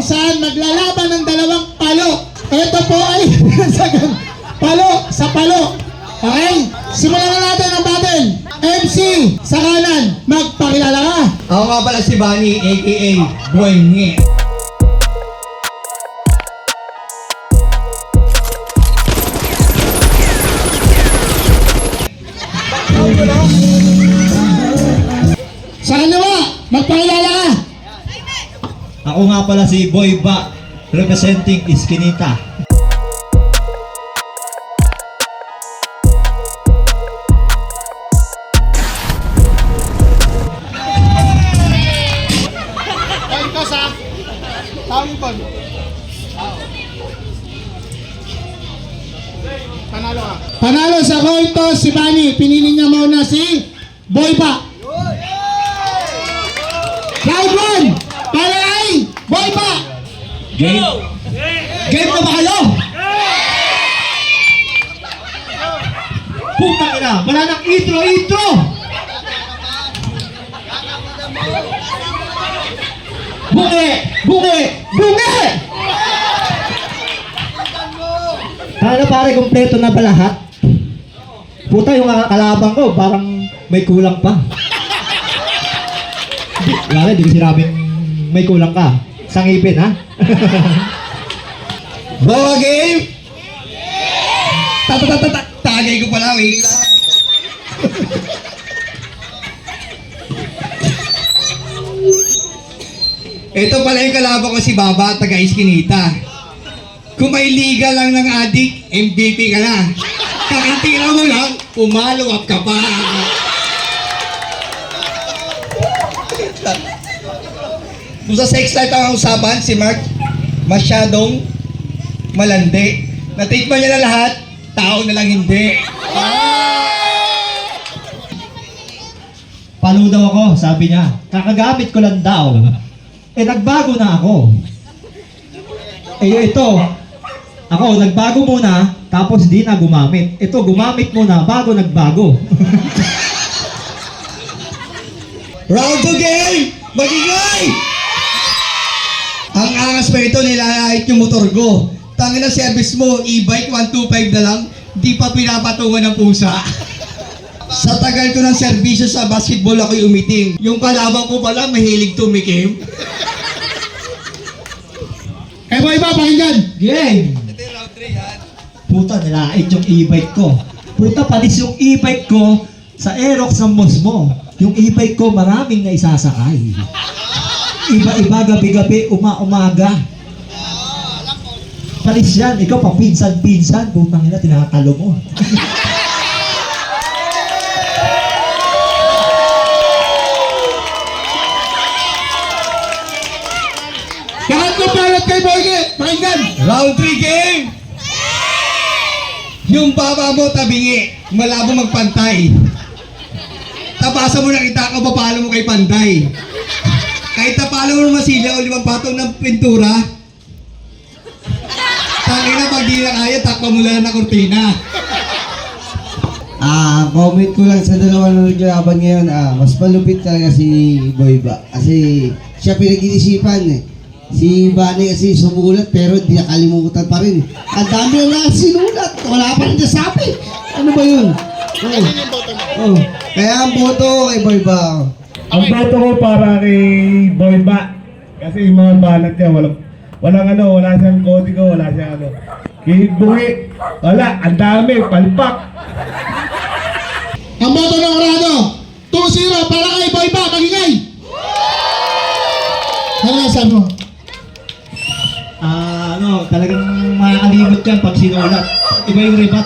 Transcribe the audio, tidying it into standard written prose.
kung saan maglalaban ng dalawang palo. Ito po ay palo sa palo. Okay? Simulan na natin ang battle. MC sa kanan, magpakilala ka. Ako nga pala si Bunny, aka Boy Nge. Sa kaliwa, magpakilala ka. Ako nga pala si Boy Ba, representing Iskinita. Panalo sa coin toss si Bunny. Pinili niya muna si Boy Ba. Round 1, para ay Boy Ba. Game? Game na ba kayo? Putang ina, wala nang intro! Bungi! Ano pare, kompleto na ba lahat? Puta, yung kalabang ko, parang may kulang pa. Wala, di ko sinabing may kulang ka. Sa ngipin, ha? Bawa game! Tagay ko pala, wait lang. Ito pala yung kalaban ko si Baba, taga Iskinita. Kung may liga lang ng adik, MVP ka na. Kakatira mo lang, pumalo up ka pa. Kung sa sex life ang usapan, si Mark masyadong malandi. Natikman niya na lahat, tao na lang hindi. Palo daw ako, sabi niya. Kakagamit ko lang daw. Eh, nagbago na ako. Eh, ito. Ako, nagbago muna, tapos di na gumamit. Ito, gumamit muna, bago nagbago. Round 2 game! Magigay! Ang angas pa ito, nilalait yung motor ko. Tangin na service mo, e-bike 125 na lang, di pa pinapatungan ng pusa. Sa tagal ko ng serbisyo sa basketball ako'y umiting. Yung kalaban ko pala, mahilig tumikim. Eh Boy Ba, pakinggan. Game! Ito yung round 3 yan. Puta, nilait yung e-bike ko. Puta, palis yung e-bike ko sa Aerox ng boss mo. Yung e-bike ko, maraming na isasakay. Iba-iba, gabi-gabi, umaga. Palis yan. Ikaw pa, pinsan-pinsan. Putang ina, tinatalo mo. Kahit ko palat kay Boy Ge, pakinggan. Round 3 game! Yung baba mo tabingi, malabo magpantay. Tabasa mo nakita ka, papalo mo kay Panday. Kahit napalo mo ng masilya o 5 patong ng pintura, tangin na pag di na kaya, takpa mo lang na kortina. Comment ko lang sa dalawa na naglaban ngayon, mas malupit talaga si Boy Ba. Kasi siya pinag-iisipan eh. Si Bunny kasi sumulat pero hindi nakalimutan pa rin. Ang dami na sinulat, wala pa rin nasabi. Ano ba yun? Oh. Kaya ang boto kay Boy Ba. Ang boto ko para kay Boy Ba. Kasi yung mga banat niya, wala siyang kodigo, wala siyang ano. Kay Bungi, wala, ang dami, palpak. Ang boto ng Orado, 2-0 para kay Boy Ba, magingay. Ano sabi mo? Talagang makakalimot yan pag sinulat. Iba yung rebat.